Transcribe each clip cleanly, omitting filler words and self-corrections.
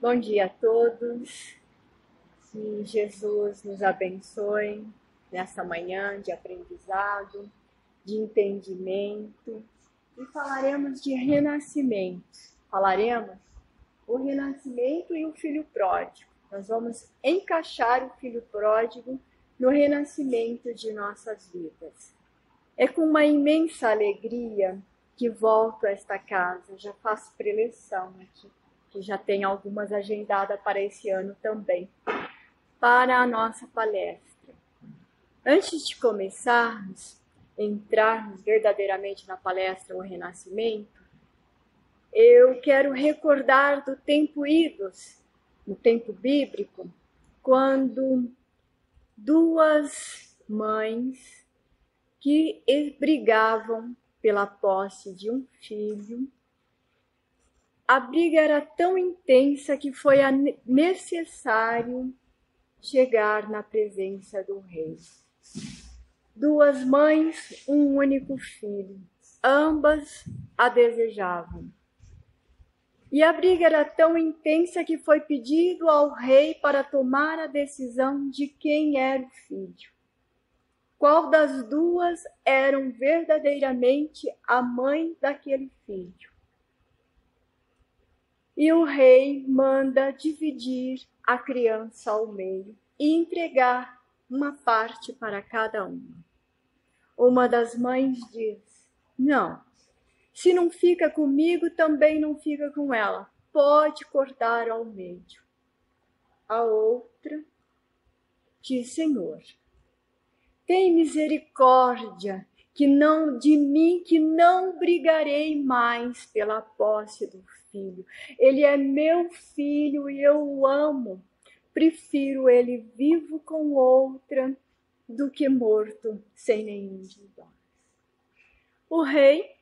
Bom dia a todos, que Jesus nos abençoe nessa manhã de aprendizado, de entendimento, e falaremos de renascimento. Falaremos o renascimento e o filho pródigo. Nós vamos encaixar o filho pródigo no renascimento de nossas vidas. É com uma imensa alegria que volto a esta casa, já faço preleção aqui, que já tem algumas agendadas para esse ano também, para a nossa palestra. Antes de começarmos, entrarmos verdadeiramente na palestra O Renascimento, eu quero recordar do tempo idos, no tempo bíblico, quando duas mães que brigavam pela posse de um filho. A briga era tão intensa que foi necessário chegar na presença do rei. Duas mães, um único filho, ambas a desejavam. E a briga era tão intensa que foi pedido ao rei para tomar a decisão de quem era o filho. Qual das duas eram verdadeiramente a mãe daquele filho? E o rei manda dividir a criança ao meio e entregar uma parte para cada uma. Uma das mães diz: não, se não fica comigo, também não fica com ela. Pode cortar ao meio. A outra diz: Senhor, tem misericórdia de mim, que não brigarei mais pela posse do filho. Ele é meu filho e eu o amo. Prefiro ele vivo com outra do que morto sem nenhum de nós. O rei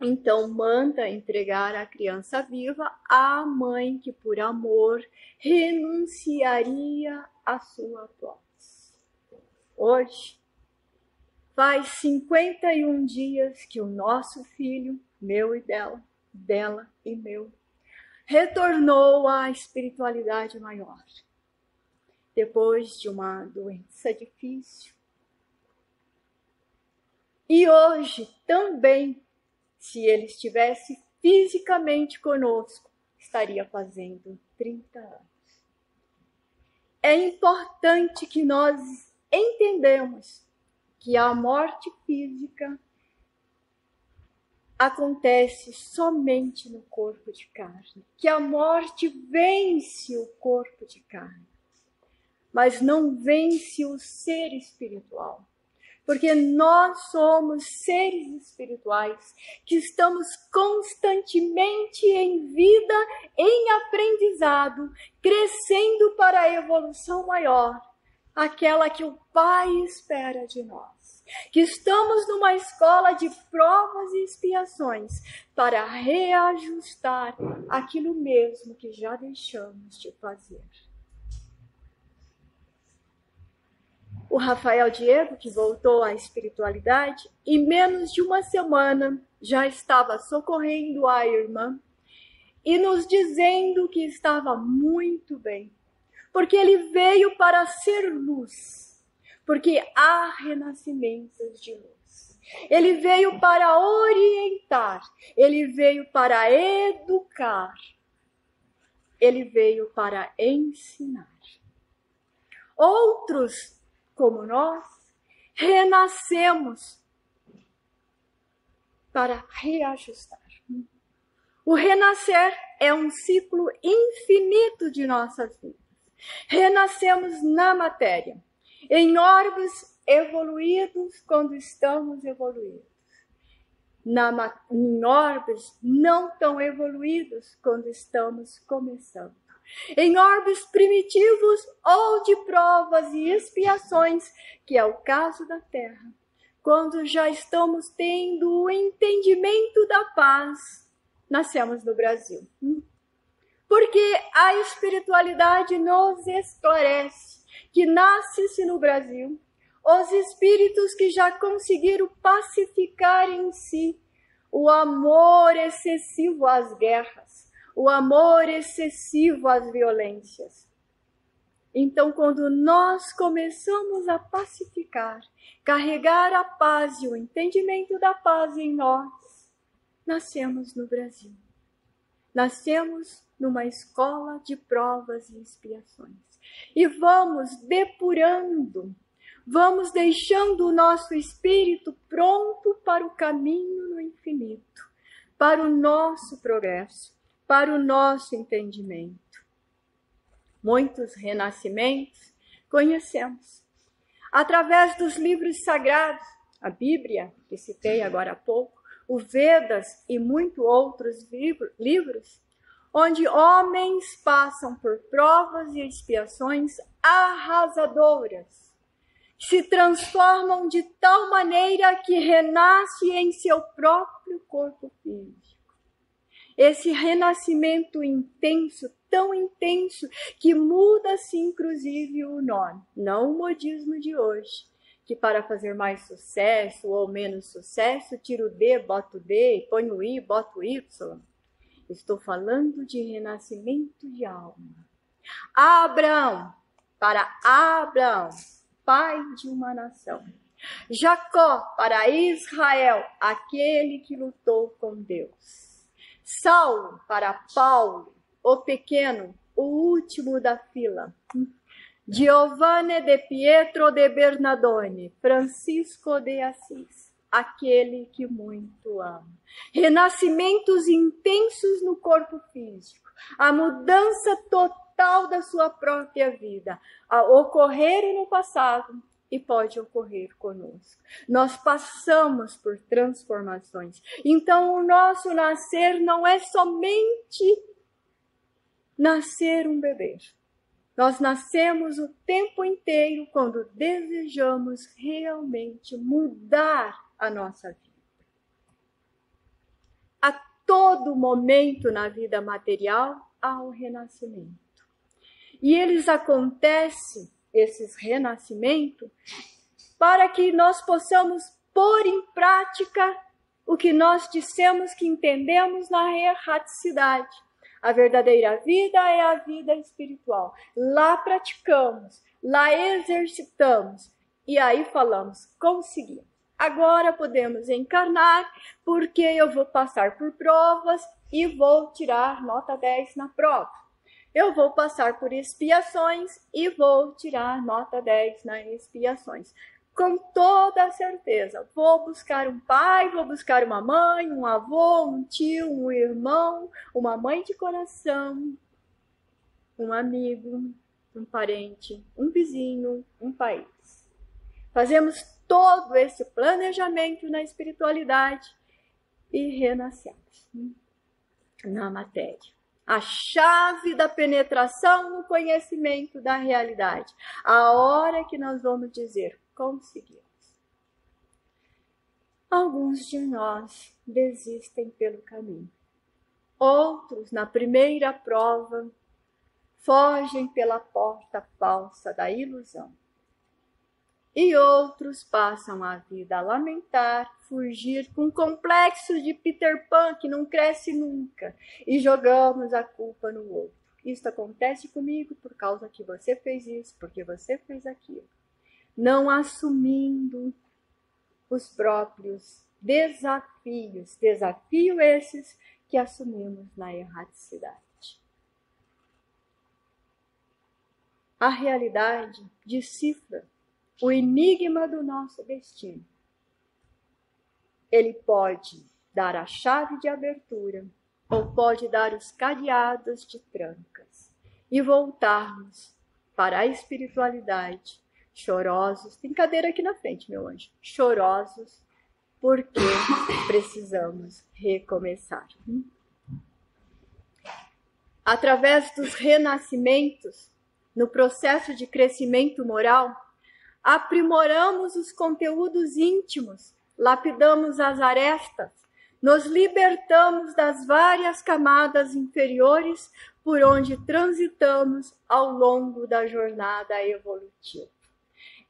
então manda entregar a criança viva à mãe que por amor renunciaria à sua posse. Hoje faz 51 dias que o nosso filho, meu e dela e meu, retornou à espiritualidade maior. Depois de uma doença difícil. E hoje também, se ele estivesse fisicamente conosco, estaria fazendo 30 anos. É importante que nós entendamos que a morte física acontece somente no corpo de carne, que a morte vence o corpo de carne, mas não vence o ser espiritual, porque nós somos seres espirituais que estamos constantemente em vida, em aprendizado, crescendo para a evolução maior, aquela que o Pai espera de nós, que estamos numa escola de provas e expiações para reajustar aquilo mesmo que já deixamos de fazer. O Rafael Diego, que voltou à espiritualidade, em menos de uma semana já estava socorrendo a irmã e nos dizendo que estava muito bem, porque ele veio para ser luz, porque há renascimentos de luz. Ele veio para orientar, ele veio para educar, ele veio para ensinar. Outros, como nós, renascemos para reajustar. O renascer é um ciclo infinito de nossas vidas. Renascemos na matéria, em orbes evoluídos quando estamos evoluídos, em orbes não tão evoluídos quando estamos começando, em orbes primitivos ou de provas e expiações, que é o caso da Terra, quando já estamos tendo o entendimento da paz, nascemos no Brasil. Porque a espiritualidade nos esclarece que nasce-se no Brasil os espíritos que já conseguiram pacificar em si o amor excessivo às guerras, o amor excessivo às violências. Então, quando nós começamos a pacificar, carregar a paz e o entendimento da paz em nós, nascemos no Brasil. Nascemos numa escola de provas e expiações. E vamos depurando, vamos deixando o nosso espírito pronto para o caminho no infinito, para o nosso progresso, para o nosso entendimento. Muitos renascimentos conhecemos através dos livros sagrados, a Bíblia, que citei agora há pouco, o Vedas e muitos outros livros, onde homens passam por provas e expiações arrasadoras, se transformam de tal maneira que renasce em seu próprio corpo físico. Esse renascimento intenso, tão intenso, que muda-se inclusive o nome, não o modismo de hoje, que para fazer mais sucesso ou menos sucesso, tira o D, bota o D, põe o I, bota o Y. Estou falando de renascimento de alma. Abraão, para Abraão, pai de uma nação. Jacó, para Israel, aquele que lutou com Deus. Saulo, para Paulo, o pequeno, o último da fila. Giovanni de Pietro de Bernardone, Francisco de Assis, aquele que muito ama. Renascimentos intensos no corpo físico, a mudança total da sua própria vida, a ocorrer no passado e pode ocorrer conosco. Nós passamos por transformações. Então, o nosso nascer não é somente nascer um bebê. Nós nascemos o tempo inteiro quando desejamos realmente mudar a nossa vida. A todo momento na vida material há o renascimento. E eles acontecem, esses renascimentos, para que nós possamos pôr em prática o que nós dissemos que entendemos na erraticidade. A verdadeira vida é a vida espiritual. Lá praticamos, lá exercitamos e aí falamos, conseguimos. Agora podemos encarnar porque eu vou passar por provas e vou tirar nota 10 na prova. Eu vou passar por expiações e vou tirar nota 10 nas expiações. Com toda certeza, vou buscar um pai, vou buscar uma mãe, um avô, um tio, um irmão, uma mãe de coração, um amigo, um parente, um vizinho, um país. Fazemos todo esse planejamento na espiritualidade e renascemos na matéria. A chave da penetração no conhecimento da realidade. A hora que nós vamos dizer, conseguimos. Alguns de nós desistem pelo caminho. Outros, na primeira prova, fogem pela porta falsa da ilusão. E outros passam a vida a lamentar, fugir com complexo de Peter Pan que não cresce nunca e jogamos a culpa no outro. Isso acontece comigo por causa que você fez isso, porque você fez aquilo. Não assumindo os próprios desafios, desafios esses que assumimos na erraticidade. A realidade decifra o enigma do nosso destino. Ele pode dar a chave de abertura ou pode dar os cadeados de trancas e voltarmos para a espiritualidade chorosos. Tem cadeira aqui na frente, meu anjo. Chorosos porque precisamos recomeçar. Através dos renascimentos, no processo de crescimento moral, aprimoramos os conteúdos íntimos, lapidamos as arestas, nos libertamos das várias camadas inferiores por onde transitamos ao longo da jornada evolutiva.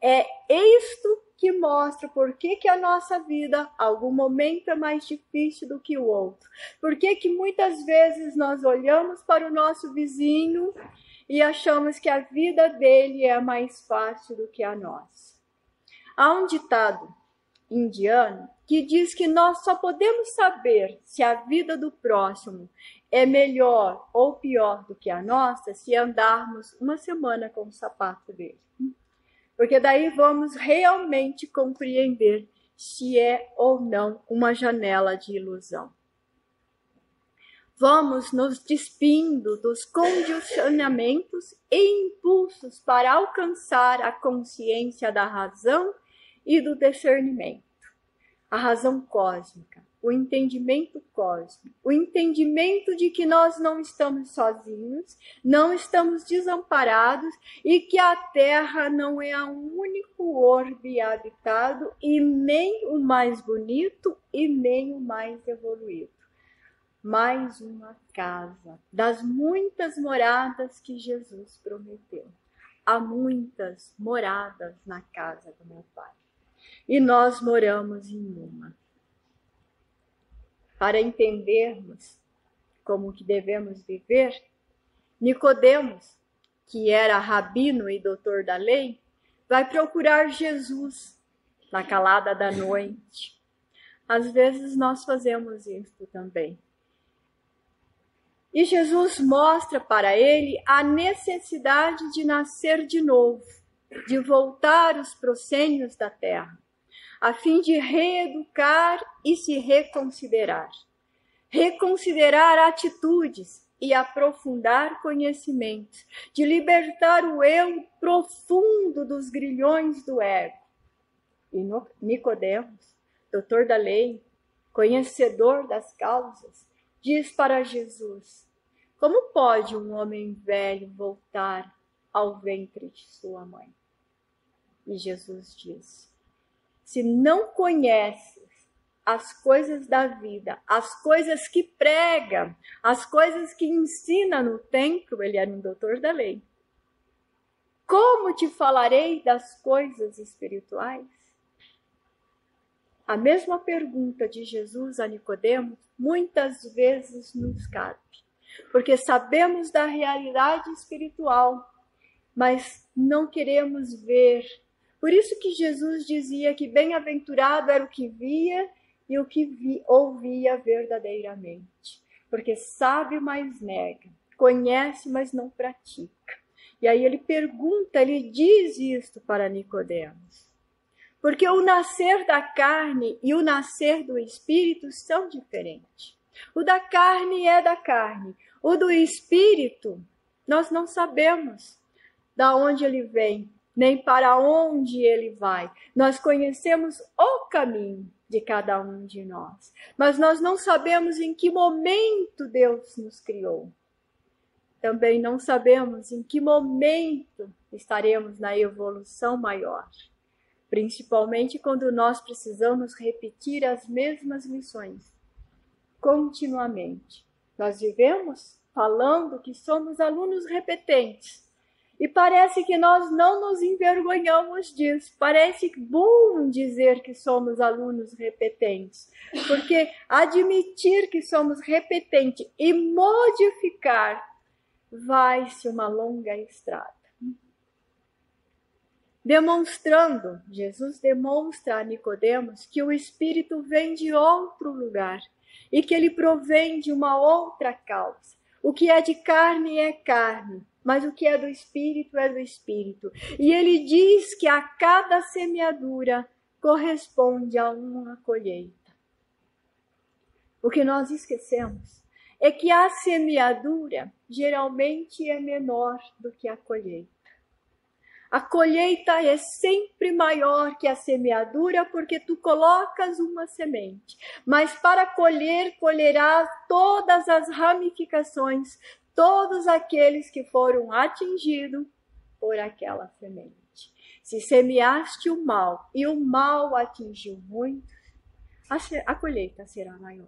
É isto que mostra por que a nossa vida, algum momento, é mais difícil do que o outro. Por que muitas vezes nós olhamos para o nosso vizinho e achamos que a vida dele é mais fácil do que a nossa. Há um ditado indiano que diz que nós só podemos saber se a vida do próximo é melhor ou pior do que a nossa se andarmos uma semana com o sapato dele. Porque daí vamos realmente compreender se é ou não uma janela de ilusão. Vamos nos despindo dos condicionamentos e impulsos para alcançar a consciência da razão e do discernimento. A razão cósmica, o entendimento cósmico, o entendimento de que nós não estamos sozinhos, não estamos desamparados e que a Terra não é o único orbe habitado e nem o mais bonito e nem o mais evoluído. Mais uma casa das muitas moradas que Jesus prometeu. Há muitas moradas na casa do meu Pai. E nós moramos em uma. Para entendermos como que devemos viver, Nicodemos, que era rabino e doutor da lei, vai procurar Jesus na calada da noite. Às vezes nós fazemos isso também. E Jesus mostra para ele a necessidade de nascer de novo, de voltar aos proscênios da terra, a fim de reeducar e se reconsiderar. Reconsiderar atitudes e aprofundar conhecimentos, de libertar o eu profundo dos grilhões do ego. E Nicodemos, doutor da lei, conhecedor das causas, diz para Jesus: como pode um homem velho voltar ao ventre de sua mãe? E Jesus diz: se não conheces as coisas da vida, as coisas que prega, as coisas que ensina no templo, ele era um doutor da lei, como te falarei das coisas espirituais? A mesma pergunta de Jesus a Nicodemos muitas vezes nos cabe, porque sabemos da realidade espiritual, mas não queremos ver. Por isso que Jesus dizia que bem-aventurado era o que via e o que ouvia verdadeiramente, porque sabe, mas nega, conhece, mas não pratica. E aí ele pergunta, ele diz isto para Nicodemos. Porque o nascer da carne e o nascer do espírito são diferentes. O da carne é da carne. O do espírito, nós não sabemos da onde ele vem, nem para onde ele vai. Nós conhecemos o caminho de cada um de nós, mas nós não sabemos em que momento Deus nos criou. Também não sabemos em que momento estaremos na evolução maior. Principalmente quando nós precisamos repetir as mesmas lições continuamente. Nós vivemos falando que somos alunos repetentes e parece que nós não nos envergonhamos disso. Parece bom dizer que somos alunos repetentes, porque admitir que somos repetentes e modificar vai-se uma longa estrada. Jesus demonstra a Nicodemos que o Espírito vem de outro lugar e que ele provém de uma outra causa. O que é de carne é carne, mas o que é do Espírito é do Espírito. E ele diz que a cada semeadura corresponde a uma colheita. O que nós esquecemos é que a semeadura geralmente é menor do que a colheita. A colheita é sempre maior que a semeadura, porque tu colocas uma semente. Mas para colher, colherás todas as ramificações, todos aqueles que foram atingidos por aquela semente. Se semeaste o mal e o mal atingiu muitos, a colheita será maior.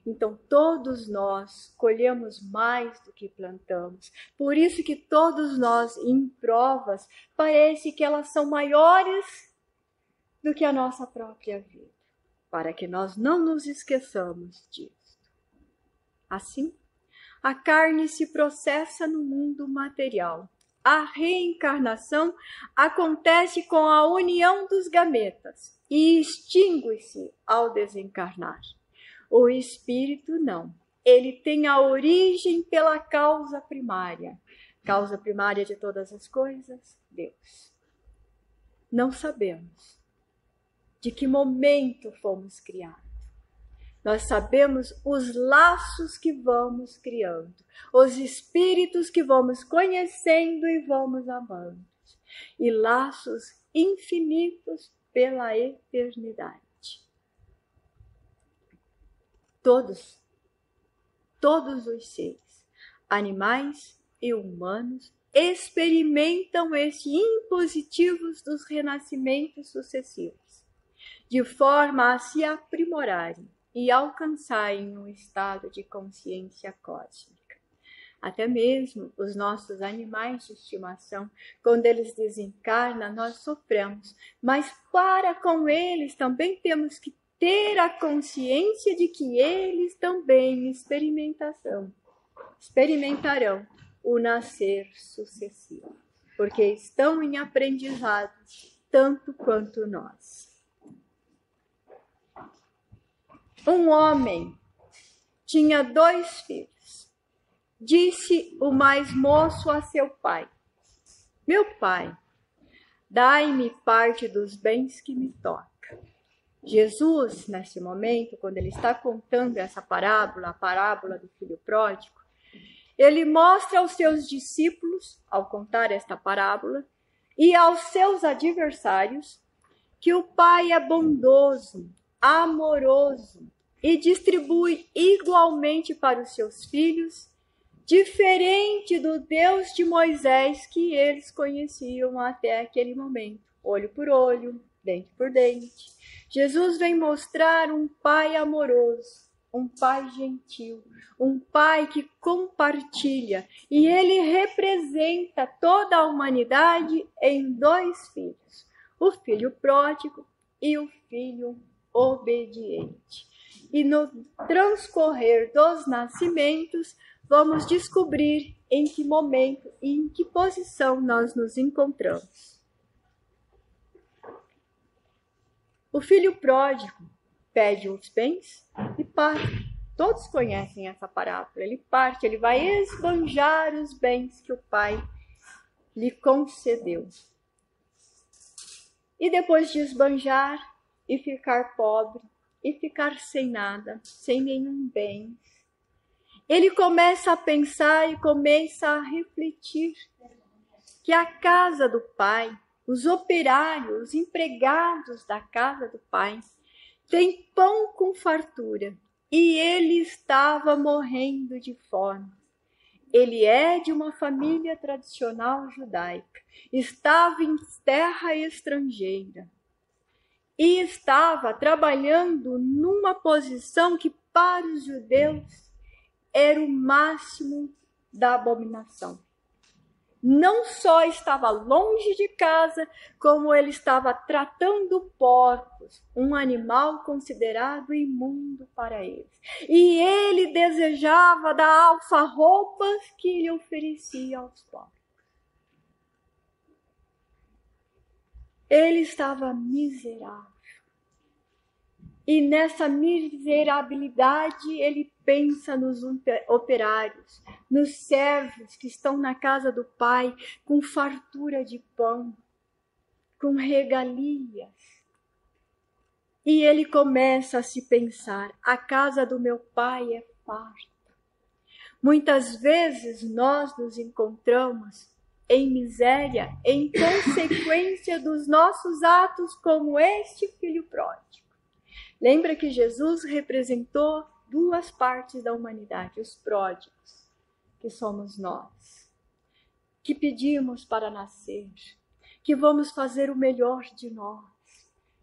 Então todos nós colhemos mais do que plantamos. Por isso que todos nós, em provas, parece que elas são maiores do que a nossa própria vida, para que nós não nos esqueçamos disso. Assim, a carne se processa no mundo material. A reencarnação acontece com a união dos gametas e extingue-se ao desencarnar. O espírito não. Ele tem a origem pela causa primária. Causa primária de todas as coisas? Deus. Não sabemos de que momento fomos criados. Nós sabemos os laços que vamos criando, os espíritos que vamos conhecendo e vamos amando, e laços infinitos pela eternidade. Todos os seres, animais e humanos, experimentam estes impositivos dos renascimentos sucessivos, de forma a se aprimorarem e alcançarem um estado de consciência cósmica. Até mesmo os nossos animais de estimação, quando eles desencarnam, nós sofremos, mas para com eles também temos que ter a consciência de que eles também experimentarão o nascer sucessivo, porque estão em aprendizado tanto quanto nós. Um homem tinha 2 filhos. Disse o mais moço a seu pai: meu pai, dai-me parte dos bens que me toca. Jesus, nesse momento, quando ele está contando essa parábola, a parábola do filho pródigo, ele mostra aos seus discípulos, ao contar esta parábola, e aos seus adversários, que o pai é bondoso, amoroso e distribui igualmente para os seus filhos, diferente do Deus de Moisés que eles conheciam até aquele momento, olho por olho, dente por dente. Jesus vem mostrar um pai amoroso, um pai gentil, um pai que compartilha, e ele representa toda a humanidade em 2 filhos, o filho pródigo e o filho obediente. E no transcorrer dos nascimentos, vamos descobrir em que momento e em que posição nós nos encontramos. O filho pródigo pede os bens e parte. Todos conhecem essa parábola. Ele parte, ele vai esbanjar os bens que o pai lhe concedeu. E depois de esbanjar e ficar pobre, e ficar sem nada, sem nenhum bem, ele começa a pensar e começa a refletir que a casa do pai, os operários, os empregados da casa do pai, têm pão com fartura, e ele estava morrendo de fome. Ele é de uma família tradicional judaica, estava em terra estrangeira e estava trabalhando numa posição que para os judeus era o máximo da abominação. Não só estava longe de casa, como ele estava tratando porcos, um animal considerado imundo para eles. E ele desejava dar alfarrobas que lhe oferecia aos porcos. Ele estava miserável. E nessa miserabilidade ele pensa nos operários, nos servos que estão na casa do pai com fartura de pão, com regalias. E ele começa a se pensar: a casa do meu pai é farta. Muitas vezes nós nos encontramos em miséria em consequência dos nossos atos, como este filho pródigo. Lembra que Jesus representou 2 partes da humanidade, os pródigos, que somos nós, que pedimos para nascer, que vamos fazer o melhor de nós,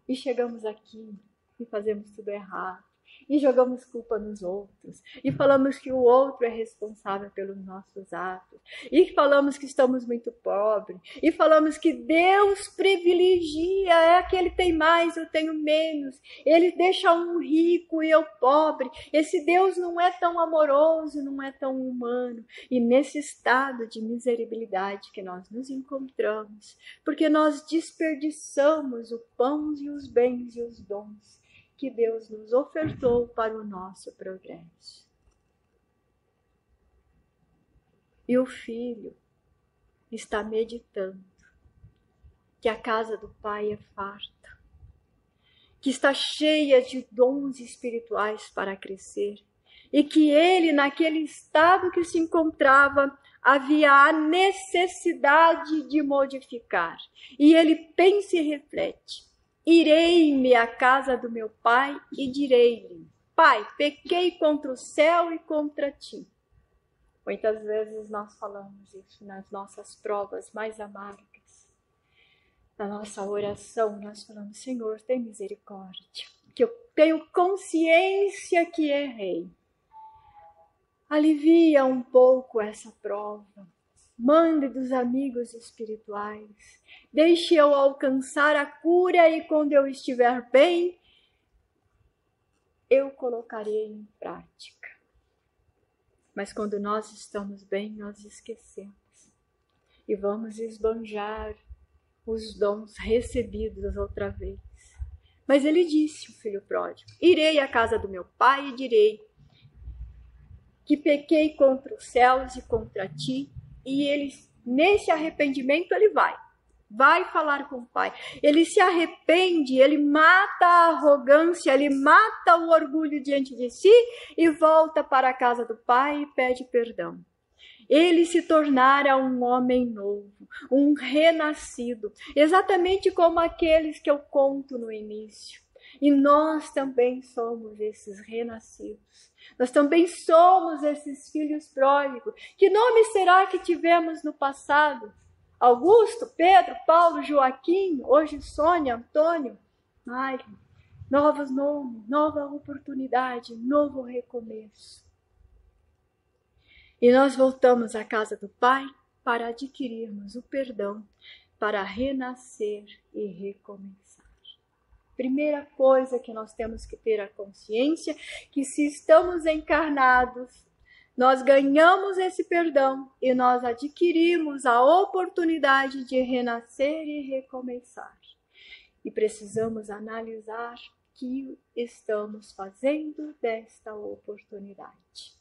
e chegamos aqui e fazemos tudo errado. e jogamos culpa nos outros, e falamos que o outro é responsável pelos nossos atos, e falamos que estamos muito pobres, e falamos que Deus privilegia, é que Ele tem mais, eu tenho menos, Ele deixa um rico e eu pobre, esse Deus não é tão amoroso, não é tão humano. E nesse estado de miserabilidade que nós nos encontramos, porque nós desperdiçamos o pão e os bens e os dons que Deus nos ofertou para o nosso progresso. E o filho está meditando que a casa do Pai é farta, que está cheia de dons espirituais para crescer, e que ele, naquele estado que se encontrava, havia a necessidade de modificar. E ele pensa e reflete: irei-me à casa do meu pai e direi-lhe: Pai, pequei contra o céu e contra ti. Muitas vezes nós falamos isso nas nossas provas mais amargas. Na nossa oração nós falamos: Senhor, tem misericórdia, que eu tenho consciência que errei. Alivia um pouco essa prova. Mande dos amigos espirituais. Deixe eu alcançar a cura e quando eu estiver bem, eu colocarei em prática. Mas quando nós estamos bem, nós esquecemos. E vamos esbanjar os dons recebidos outra vez. Mas ele disse, o filho pródigo: irei à casa do meu pai e direi que pequei contra os céus e contra ti. E ele, nesse arrependimento, ele vai falar com o pai. Ele se arrepende, ele mata a arrogância, ele mata o orgulho diante de si e volta para a casa do pai e pede perdão. Ele se tornara um homem novo, um renascido, exatamente como aqueles que eu conto no início. E nós também somos esses renascidos. Nós também somos esses filhos pródigos. Que nome será que tivemos no passado? Augusto, Pedro, Paulo, Joaquim, hoje Sônia, Antônio, Mário. Novos nomes, nova oportunidade, novo recomeço. E nós voltamos à casa do Pai para adquirirmos o perdão, para renascer e recomeçar. Primeira coisa que nós temos que ter a consciência, que se estamos encarnados, nós ganhamos esse perdão e nós adquirimos a oportunidade de renascer e recomeçar. E precisamos analisar o que estamos fazendo desta oportunidade.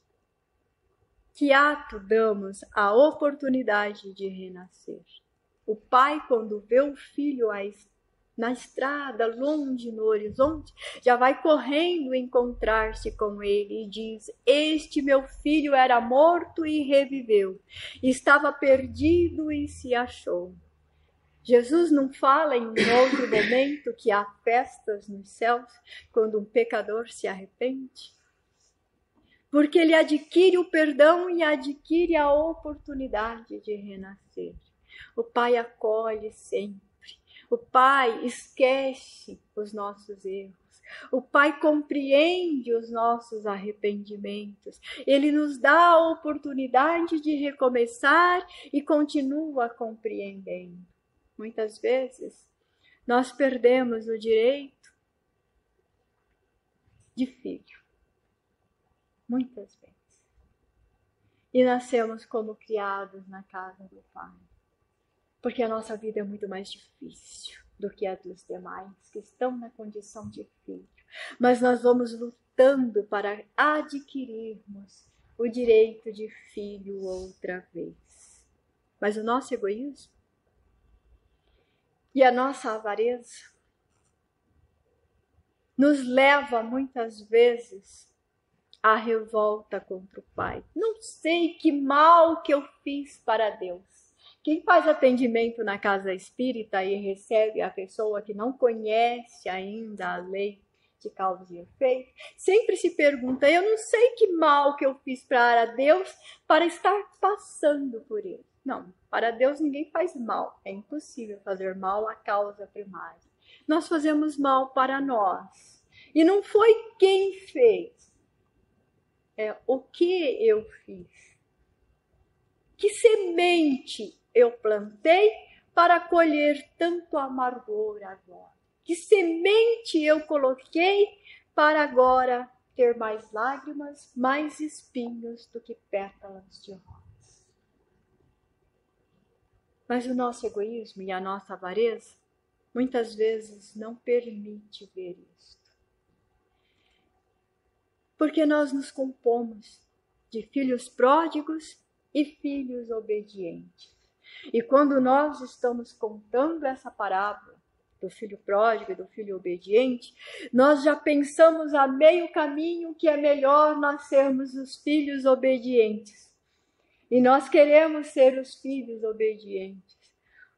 Que ato damos à oportunidade de renascer? O pai, quando vê o filho na estrada, longe no horizonte, já vai correndo encontrar-se com ele e diz: este meu filho era morto e reviveu, estava perdido e se achou. Jesus não fala em outro momento que há festas nos céus quando um pecador se arrepende? Porque ele adquire o perdão e adquire a oportunidade de renascer. O Pai acolhe sempre. O Pai esquece os nossos erros. O Pai compreende os nossos arrependimentos. Ele nos dá a oportunidade de recomeçar e continua compreendendo. Muitas vezes, nós perdemos o direito de filho. Muitas vezes. E nascemos como criados na casa do Pai. Porque a nossa vida é muito mais difícil do que a dos demais que estão na condição de filho. Mas nós vamos lutando para adquirirmos o direito de filho outra vez. Mas o nosso egoísmo e a nossa avareza nos leva muitas vezes à revolta contra o Pai. Não sei que mal que eu fiz para Deus. Quem faz atendimento na casa espírita e recebe a pessoa que não conhece ainda a lei de causa e efeito, sempre se pergunta: eu não sei que mal que eu fiz para Deus para estar passando por ele. Não, para Deus ninguém faz mal. É impossível fazer mal à causa primária. Nós fazemos mal para nós. E não foi quem fez, é o que eu fiz. Que semente eu plantei para colher tanto amargor agora? Que semente eu coloquei para agora ter mais lágrimas, mais espinhos do que pétalas de rosas? Mas o nosso egoísmo e a nossa avareza muitas vezes não permite ver isto. Porque nós nos compomos de filhos pródigos e filhos obedientes. E quando nós estamos contando essa parábola do filho pródigo e do filho obediente, nós já pensamos a meio caminho que é melhor nós sermos os filhos obedientes. E nós queremos ser os filhos obedientes.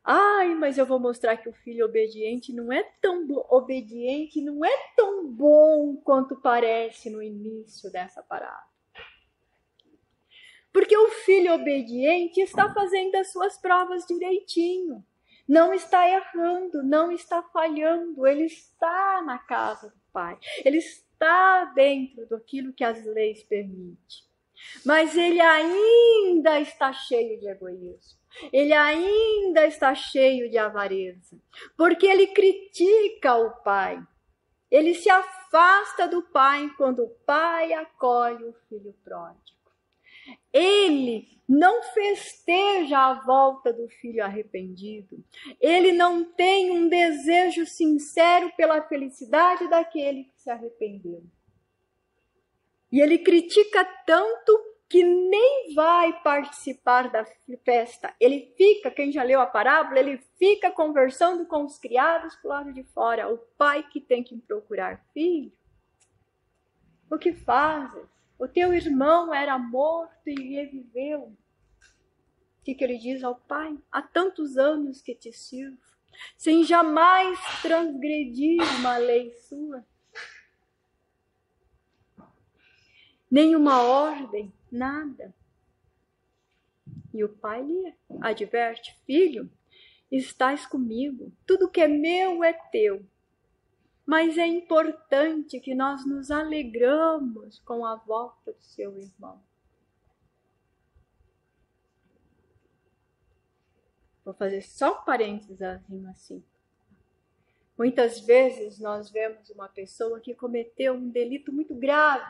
Ai, mas eu vou mostrar que o filho obediente não é tão obediente, não é tão bom quanto parece no início dessa parábola. Porque o filho obediente está fazendo as suas provas direitinho. Não está errando, não está falhando. Ele está na casa do Pai. Ele está dentro daquilo que as leis permitem. Mas ele ainda está cheio de egoísmo. Ele ainda está cheio de avareza. Porque ele critica o Pai. Ele se afasta do Pai quando o Pai acolhe o filho pródigo. Ele não festeja a volta do filho arrependido. Ele não tem um desejo sincero pela felicidade daquele que se arrependeu. E ele critica tanto que nem vai participar da festa. Ele fica, quem já leu a parábola, ele fica conversando com os criados do lado de fora. O pai que tem que procurar filho. O que fazes? O teu irmão era morto e reviveu. O que ele diz ao pai? Há tantos anos que te sirvo, sem jamais transgredir uma lei sua. Nenhuma ordem, nada. E o pai lhe adverte: filho, estás comigo, tudo que é meu é teu. Mas é importante que nós nos alegramos com a volta do seu irmão. Vou fazer só um parênteses assim. Muitas vezes nós vemos uma pessoa que cometeu um delito muito grave,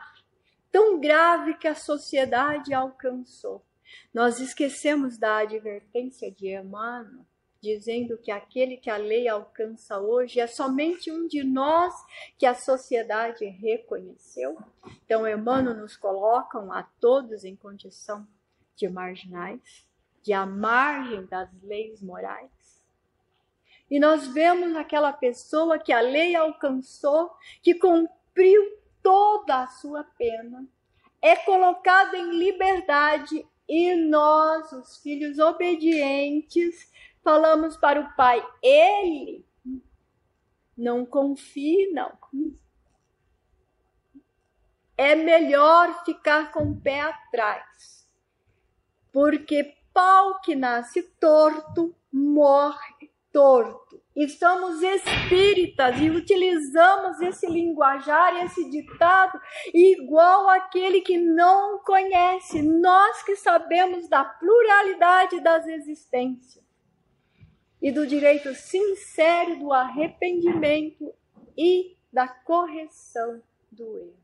tão grave que a sociedade alcançou. Nós esquecemos da advertência de Emmanuel, dizendo que aquele que a lei alcança hoje é somente um de nós que a sociedade reconheceu. Então, Emmanuel nos coloca a todos em condição de marginais, de à margem das leis morais. E nós vemos aquela pessoa que a lei alcançou, que cumpriu toda a sua pena, é colocado em liberdade, e nós, os filhos obedientes, falamos para o pai: ele não confie, não. É melhor ficar com o pé atrás, porque pau que nasce torto, morre torto. E somos espíritas e utilizamos esse linguajar, esse ditado, igual àquele que não conhece. Nós que sabemos da pluralidade das existências e do direito sincero do arrependimento e da correção do erro.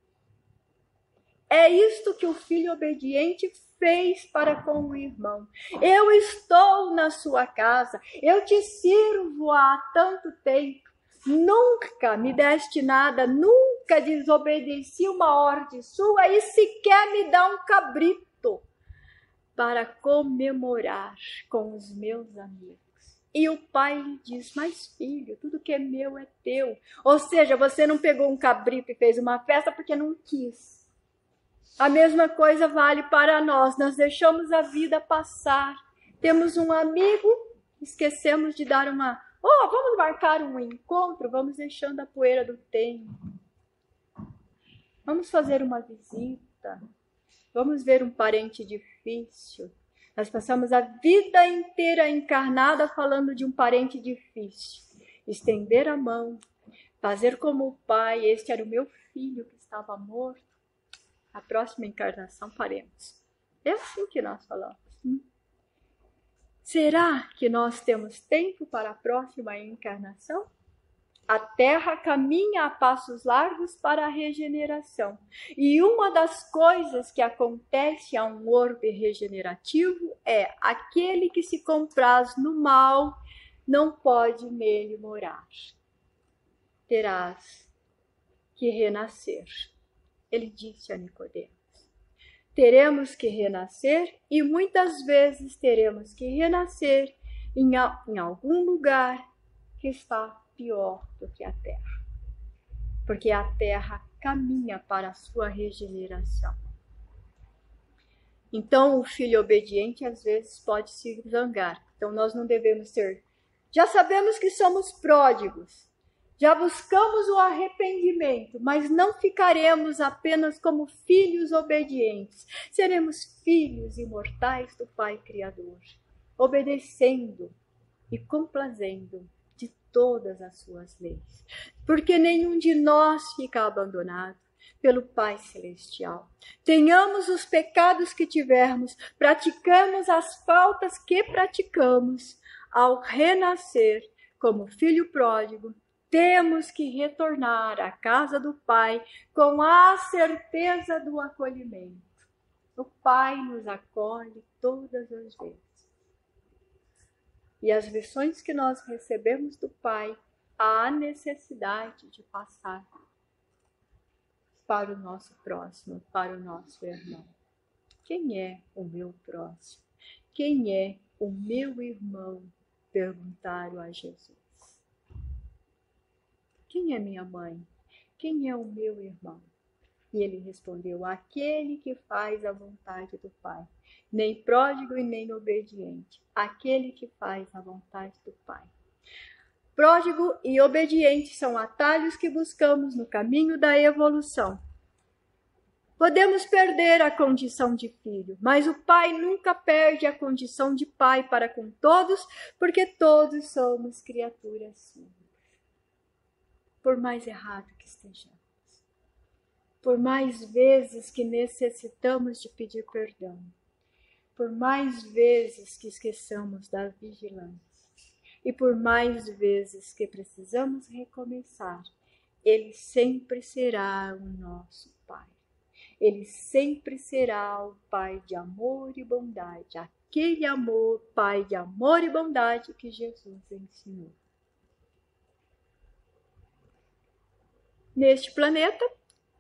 É isto que o filho obediente fez para com o irmão. Eu estou na sua casa, eu te sirvo há tanto tempo, nunca me deste nada, nunca desobedeci uma ordem sua e sequer me dá um cabrito para comemorar com os meus amigos. E o pai lhe diz: mas filho, tudo que é meu é teu. Ou seja, você não pegou um cabrito e fez uma festa porque não quis. A mesma coisa vale para nós. Nós deixamos a vida passar. Temos um amigo, esquecemos de dar vamos marcar um encontro, vamos deixando a poeira do tempo. Vamos fazer uma visita. Vamos ver um parente difícil. Nós passamos a vida inteira encarnada falando de um parente difícil. Estender a mão fazer como o Pai, este era o meu filho que estava morto, a próxima encarnação faremos. É assim que nós falamos. Será que nós temos tempo para a próxima encarnação? A Terra caminha a passos largos para a regeneração. E uma das coisas que acontece a um orbe regenerativo é aquele que se compraz no mal não pode nele morar. Terás que renascer. Ele disse a Nicodemos. Teremos que renascer e muitas vezes teremos que renascer em algum lugar que está pior do que a Terra. Porque a Terra caminha para a sua regeneração. Então o filho obediente às vezes pode se zangar. Então nós não devemos ser. Já sabemos que somos pródigos. Já buscamos o arrependimento, mas não ficaremos apenas como filhos obedientes. Seremos filhos imortais do Pai Criador, obedecendo e complazendo de todas as suas leis. Porque nenhum de nós fica abandonado pelo Pai Celestial. Tenhamos os pecados que tivermos, praticamos as faltas que praticamos, ao renascer como filho pródigo, temos que retornar à casa do Pai com a certeza do acolhimento. O Pai nos acolhe todas as vezes. E as lições que nós recebemos do Pai, há necessidade de passar para o nosso próximo, para o nosso irmão. Quem é o meu próximo? Quem é o meu irmão? Perguntaram a Jesus. Quem é minha mãe? Quem é o meu irmão? E ele respondeu, aquele que faz a vontade do Pai. Nem pródigo e nem obediente. Aquele que faz a vontade do Pai. Pródigo e obediente são atalhos que buscamos no caminho da evolução. Podemos perder a condição de filho, mas o Pai nunca perde a condição de Pai para com todos, porque todos somos criaturas suas. Por mais errado que estejamos, por mais vezes que necessitamos de pedir perdão, por mais vezes que esqueçamos da vigilância e por mais vezes que precisamos recomeçar, Ele sempre será o nosso Pai. Ele sempre será o Pai de amor e bondade, aquele amor, Pai de amor e bondade que Jesus ensinou. Neste planeta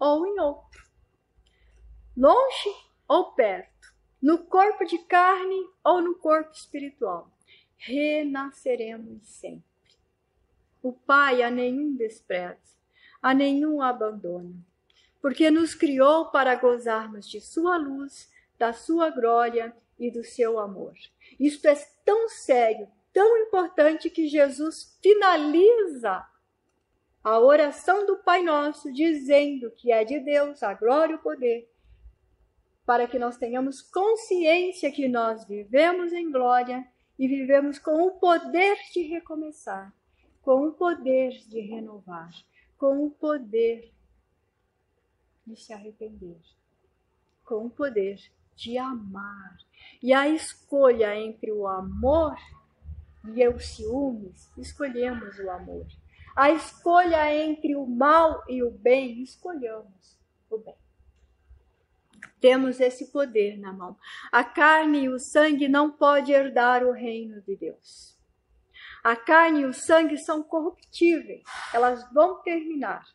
ou em outro, longe ou perto, no corpo de carne ou no corpo espiritual, renasceremos sempre. O Pai a nenhum despreza, a nenhum abandona, porque nos criou para gozarmos de sua luz, da sua glória e do seu amor. Isto é tão sério, tão importante que Jesus finaliza a oração do Pai Nosso, dizendo que é de Deus a glória e o poder, para que nós tenhamos consciência que nós vivemos em glória e vivemos com o poder de recomeçar, com o poder de renovar, com o poder de se arrepender, com o poder de amar. E a escolha entre o amor e os ciúmes, escolhemos o amor. A escolha entre o mal e o bem, escolhamos o bem. Temos esse poder na mão. A carne e o sangue não podem herdar o reino de Deus. A carne e o sangue são corruptíveis, elas vão terminar.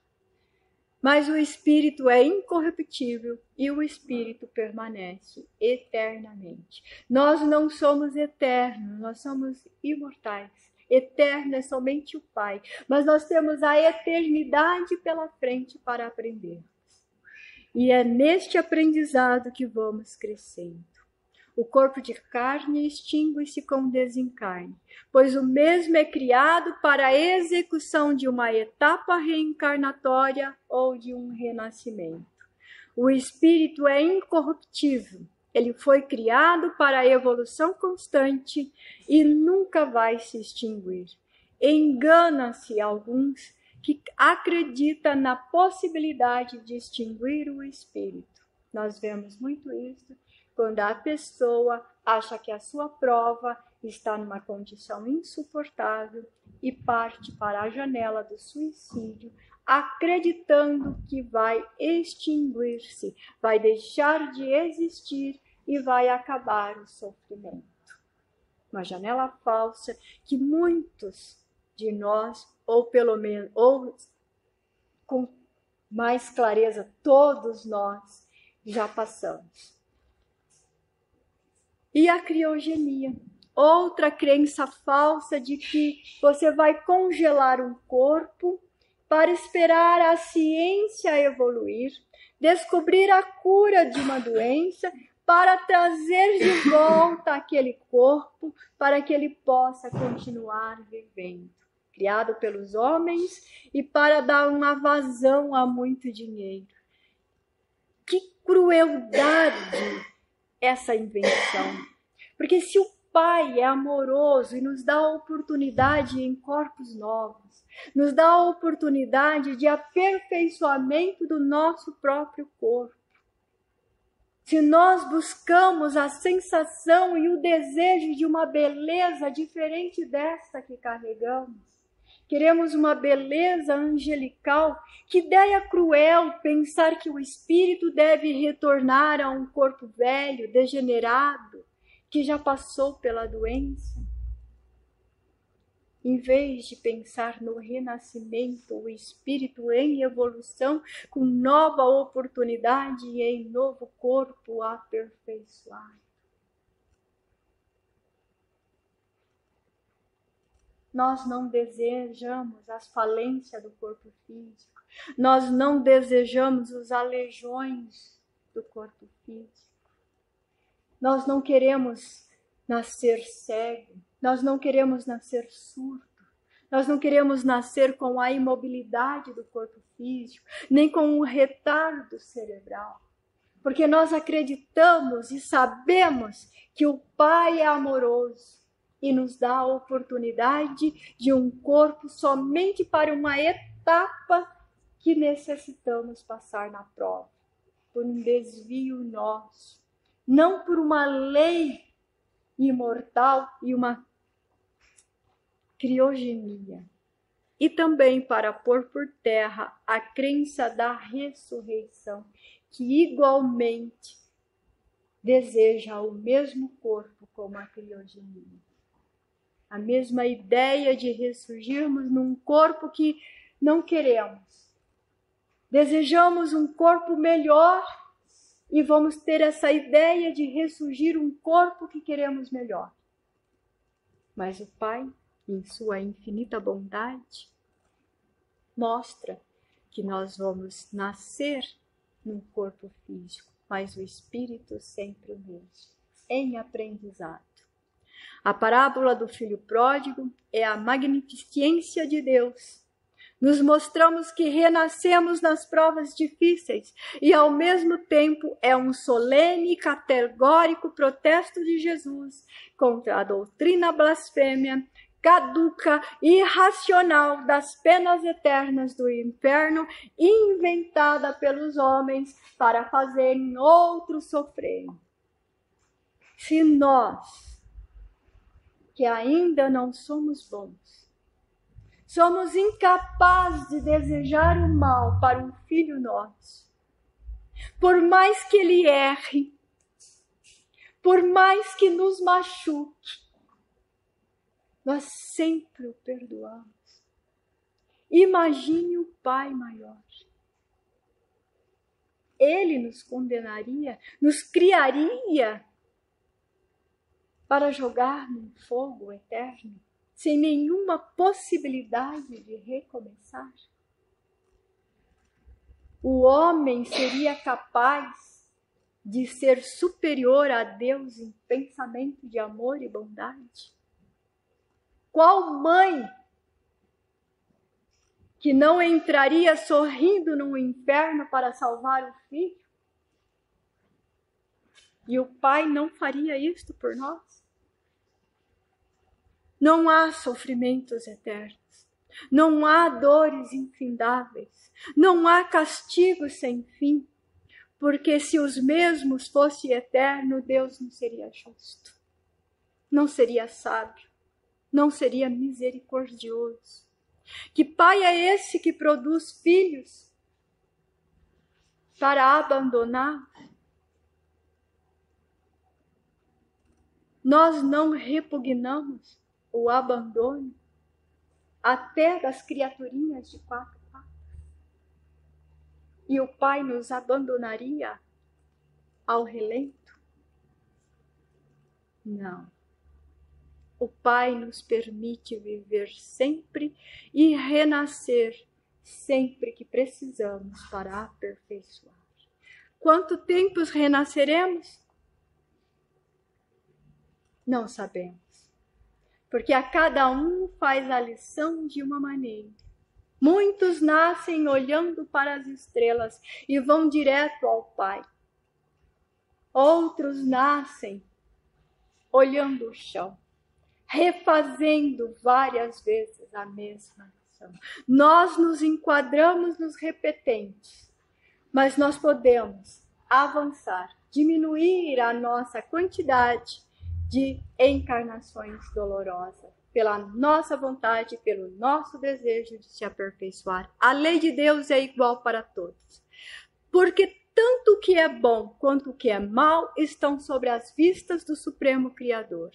Mas o espírito é incorruptível e o espírito permanece eternamente. Nós não somos eternos, nós somos imortais. Eterno é somente o Pai, mas nós temos a eternidade pela frente para aprender. E é neste aprendizado que vamos crescendo. O corpo de carne extingue-se com o desencarne, pois o mesmo é criado para a execução de uma etapa reencarnatória ou de um renascimento. O espírito é incorruptível. Ele foi criado para a evolução constante e nunca vai se extinguir. Engana-se alguns que acredita na possibilidade de extinguir o espírito. Nós vemos muito isso quando a pessoa acha que a sua prova está numa condição insuportável e parte para a janela do suicídio, acreditando que vai extinguir-se, vai deixar de existir e vai acabar o sofrimento. Uma janela falsa que muitos de nós, ou pelo menos, ou com mais clareza, todos nós já passamos. E a criogenia, outra crença falsa de que você vai congelar um corpo para esperar a ciência evoluir, descobrir a cura de uma doença, para trazer de volta aquele corpo, para que ele possa continuar vivendo. Criado pelos homens e para dar uma vazão a muito dinheiro. Que crueldade essa invenção! Porque se o Pai é amoroso e nos dá a oportunidade em corpos novos, nos dá a oportunidade de aperfeiçoamento do nosso próprio corpo, se nós buscamos a sensação e o desejo de uma beleza diferente desta que carregamos, queremos uma beleza angelical, que ideia cruel pensar que o espírito deve retornar a um corpo velho, degenerado, que já passou pela doença. Em vez de pensar no renascimento, o espírito em evolução, com nova oportunidade e em novo corpo aperfeiçoado. Nós não desejamos as falências do corpo físico. Nós não desejamos os aleijões do corpo físico. Nós não queremos nascer cego. Nós não queremos nascer surdo. Nós não queremos nascer com a imobilidade do corpo físico, nem com o retardo cerebral. Porque nós acreditamos e sabemos que o Pai é amoroso e nos dá a oportunidade de um corpo somente para uma etapa que necessitamos passar na prova, por um desvio nosso, não por uma lei imortal e uma criogenia. E também para pôr por terra a crença da ressurreição, que igualmente deseja o mesmo corpo como a criogenia. A mesma ideia de ressurgirmos num corpo que não queremos. Desejamos um corpo melhor e vamos ter essa ideia de ressurgir um corpo que queremos melhor. Mas o Pai, em sua infinita bondade, mostra que nós vamos nascer num corpo físico, mas o espírito sempre o mesmo, em aprendizado. A parábola do filho pródigo é a magnificência de Deus. Nos mostramos que renascemos nas provas difíceis e, ao mesmo tempo, é um solene e categórico protesto de Jesus contra a doutrina blasfêmia, caduca e irracional das penas eternas do inferno, inventada pelos homens para fazerem outros sofrerem. Se nós, que ainda não somos bons, somos incapazes de desejar o mal para um filho nosso, por mais que ele erre, por mais que nos machuque, nós sempre o perdoamos. Imagine o Pai maior. Ele nos condenaria, nos criaria para jogar num fogo eterno, sem nenhuma possibilidade de recomeçar. O homem seria capaz de ser superior a Deus em pensamento de amor e bondade? Qual mãe que não entraria sorrindo no inferno para salvar o filho? E o Pai não faria isto por nós? Não há sofrimentos eternos. Não há dores infindáveis, não há castigo sem fim, porque se os mesmos fosse eterno, Deus não seria justo, não seria sábio, não seria misericordioso. Que pai é esse que produz filhos para abandonar? Nós não repugnamos o abandono até das criaturinhas de 4 patas. E o Pai nos abandonaria ao relento? Não. O Pai nos permite viver sempre e renascer sempre que precisamos para aperfeiçoar. Quanto tempo renasceremos? Não sabemos. Porque a cada um faz a lição de uma maneira. Muitos nascem olhando para as estrelas e vão direto ao Pai. Outros nascem olhando o chão, refazendo várias vezes a mesma lição. Nós nos enquadramos nos repetentes, mas nós podemos avançar, diminuir a nossa quantidade de encarnações dolorosas, pela nossa vontade, pelo nosso desejo de se aperfeiçoar. A lei de Deus é igual para todos, porque tanto o que é bom quanto o que é mal estão sobre as vistas do Supremo Criador,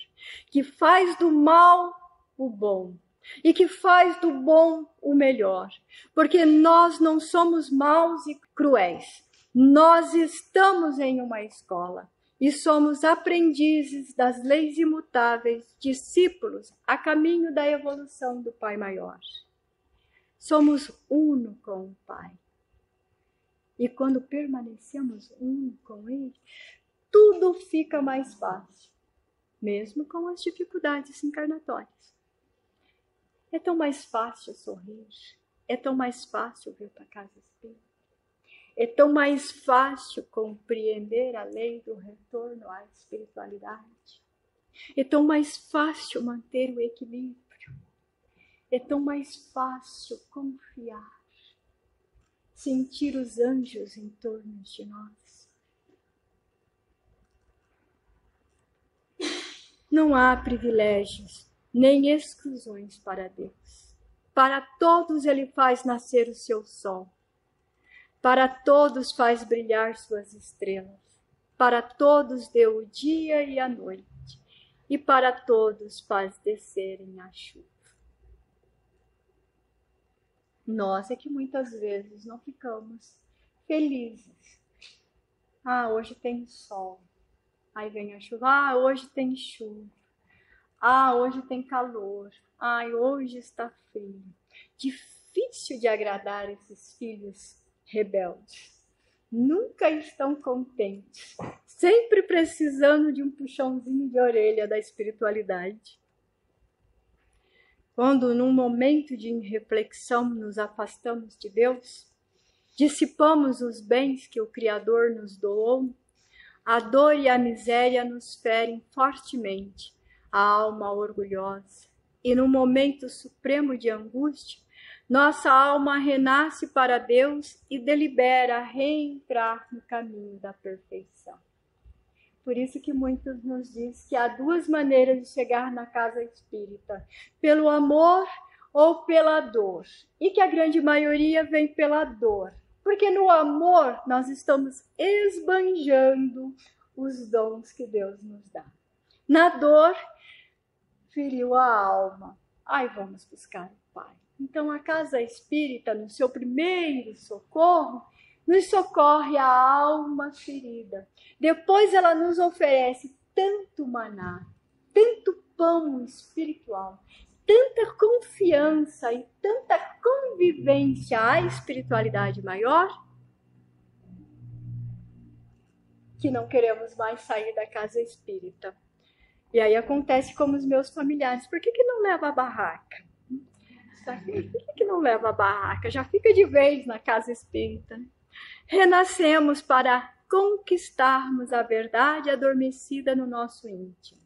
que faz do mal o bom e que faz do bom o melhor, porque nós não somos maus e cruéis, nós estamos em uma escola. E somos aprendizes das leis imutáveis, discípulos a caminho da evolução do Pai Maior. Somos uno com o Pai. E quando permanecemos uno com Ele, tudo fica mais fácil, mesmo com as dificuldades encarnatórias. É tão mais fácil sorrir, é tão mais fácil vir para a casa espírita. É tão mais fácil compreender a lei do retorno à espiritualidade. É tão mais fácil manter o equilíbrio. É tão mais fácil confiar. Sentir os anjos em torno de nós. Não há privilégios nem exclusões para Deus. Para todos Ele faz nascer o seu sol. Para todos faz brilhar suas estrelas. Para todos deu o dia e a noite. E para todos faz descerem a chuva. Nós é que muitas vezes não ficamos felizes. Ah, hoje tem sol. Aí vem a chuva. Ah, hoje tem chuva. Ah, hoje tem calor. Ai, hoje está frio. Difícil de agradar esses filhos rebeldes. Nunca estão contentes, sempre precisando de um puxãozinho de orelha da espiritualidade. Quando num momento de reflexão nos afastamos de Deus, dissipamos os bens que o Criador nos doou, a dor e a miséria nos ferem fortemente a alma orgulhosa, e no momento supremo de angústia, nossa alma renasce para Deus e delibera reentrar no caminho da perfeição. Por isso que muitos nos dizem que há 2 maneiras de chegar na casa espírita, pelo amor ou pela dor, e que a grande maioria vem pela dor, porque no amor nós estamos esbanjando os dons que Deus nos dá. Na dor, feriu a alma, aí vamos buscar o Pai. Então a casa espírita, no seu primeiro socorro, nos socorre a alma ferida. Depois ela nos oferece tanto maná, tanto pão espiritual, tanta confiança e tanta convivência à espiritualidade maior, que não queremos mais sair da casa espírita. E aí acontece como os meus familiares: por que não leva a barraca? Por que não leva a barraca? Já fica de vez na casa espírita. Renascemos para conquistarmos a verdade adormecida no nosso íntimo.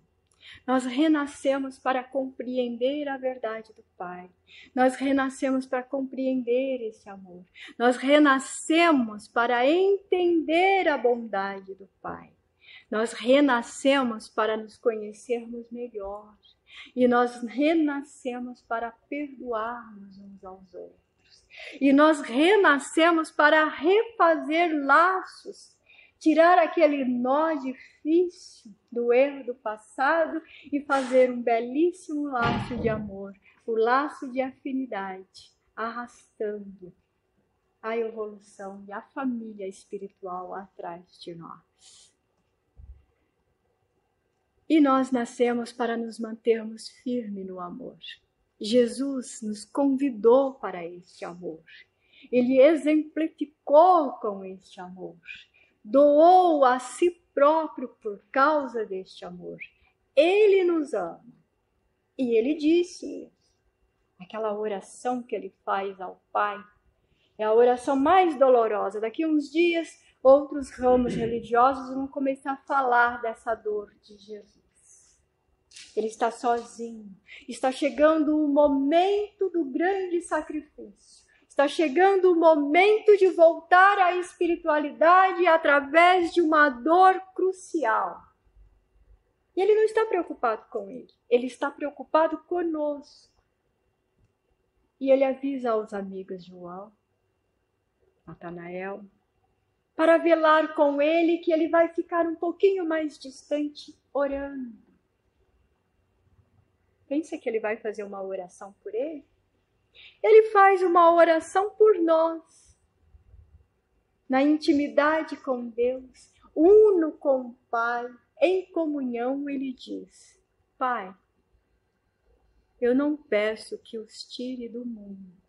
Nós renascemos para compreender a verdade do Pai. Nós renascemos para compreender esse amor. Nós renascemos para entender a bondade do Pai. Nós renascemos para nos conhecermos melhor. E nós renascemos para perdoarmos uns aos outros. E nós renascemos para refazer laços, tirar aquele nó difícil do erro do passado e fazer um belíssimo laço de amor, o laço de afinidade, arrastando a evolução e a família espiritual atrás de nós. E nós nascemos para nos mantermos firmes no amor. Jesus nos convidou para este amor. Ele exemplificou com este amor. Doou a si próprio por causa deste amor. Ele nos ama. E ele disse isso. Aquela oração que ele faz ao Pai é a oração mais dolorosa. Daqui a uns dias, outros ramos religiosos vão começar a falar dessa dor de Jesus. Ele está sozinho. Está chegando o momento do grande sacrifício. Está chegando o momento de voltar à espiritualidade através de uma dor crucial. E ele não está preocupado com ele. Ele está preocupado conosco. E ele avisa aos amigos João, Natanael, para velar com ele que ele vai ficar um pouquinho mais distante orando. Pensa que ele vai fazer uma oração por ele? Ele faz uma oração por nós. Na intimidade com Deus, uno com o Pai, em comunhão, ele diz: Pai, eu não peço que os tire do mundo.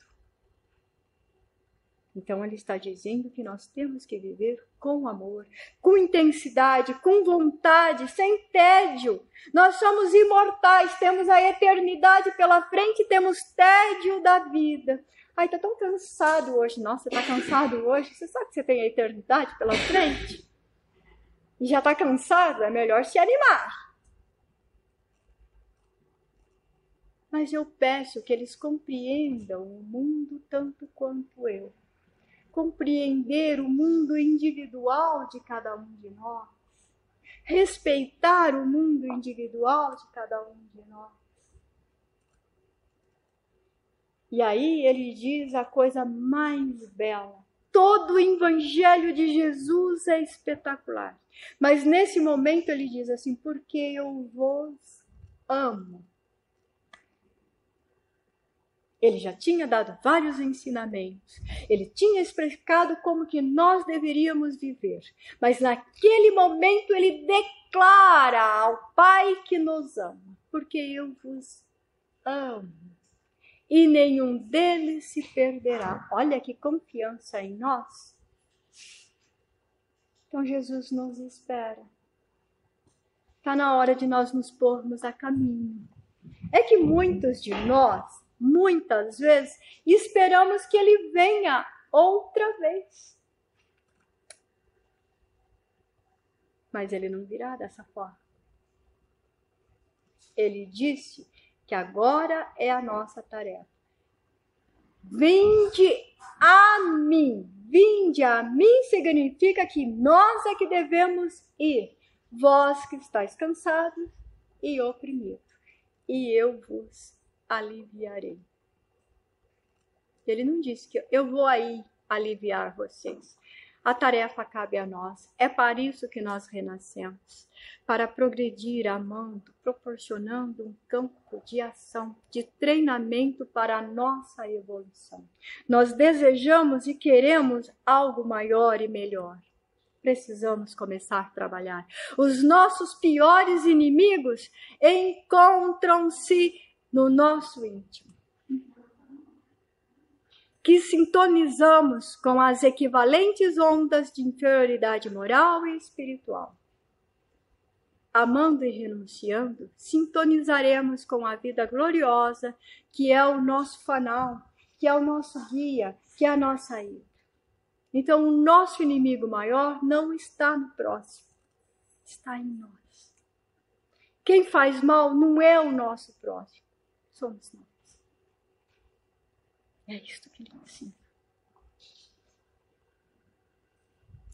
Então ele está dizendo que nós temos que viver com amor, com intensidade, com vontade, sem tédio. Nós somos imortais, temos a eternidade pela frente, temos tédio da vida. Ai, tá tão cansado hoje. Nossa, tá cansado hoje? Você sabe que você tem a eternidade pela frente? E já tá cansado? É melhor se animar. Mas eu peço que eles compreendam o mundo tanto quanto eu. Compreender o mundo individual de cada um de nós. Respeitar o mundo individual de cada um de nós. E aí ele diz a coisa mais bela. Todo o evangelho de Jesus é espetacular. Mas nesse momento ele diz assim: porque eu vos amo. Ele já tinha dado vários ensinamentos. Ele tinha explicado como que nós deveríamos viver. Mas naquele momento ele declara ao Pai que nos ama. Porque eu vos amo. E nenhum deles se perderá. Olha que confiança em nós. Então Jesus nos espera. Está na hora de nós nos pormos a caminho. É que muitos de nós, muitas vezes, esperamos que ele venha outra vez. Mas ele não virá dessa forma. Ele disse que agora é a nossa tarefa. Vinde a mim. Vinde a mim significa que nós é que devemos ir. Vós que estáis cansados e oprimidos, e eu vos aliviarei. Ele não disse que eu vou aí aliviar vocês. A tarefa cabe a nós. É para isso que nós renascemos. Para progredir amando, proporcionando um campo de ação, de treinamento para a nossa evolução. Nós desejamos e queremos algo maior e melhor. Precisamos começar a trabalhar. Os nossos piores inimigos encontram-se no nosso íntimo. Que sintonizamos com as equivalentes ondas de inferioridade moral e espiritual. Amando e renunciando, sintonizaremos com a vida gloriosa, que é o nosso fanal, que é o nosso guia, que é a nossa ida. Então, o nosso inimigo maior não está no próximo, está em nós. Quem faz mal não é o nosso próximo, somos nós. É isto que ele ensina.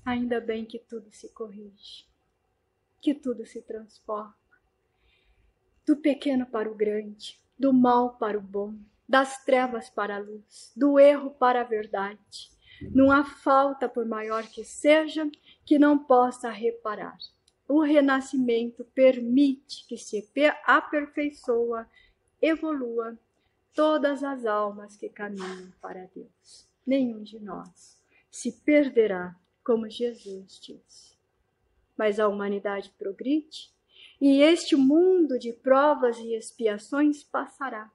Ainda bem que tudo se corrige, que tudo se transforma. Do pequeno para o grande, do mal para o bom, das trevas para a luz, do erro para a verdade. Não há falta, por maior que seja, que não possa reparar. O renascimento permite que se aperfeiçoa, evolua todas as almas que caminham para Deus. Nenhum de nós se perderá, como Jesus disse. Mas a humanidade progride e este mundo de provas e expiações passará.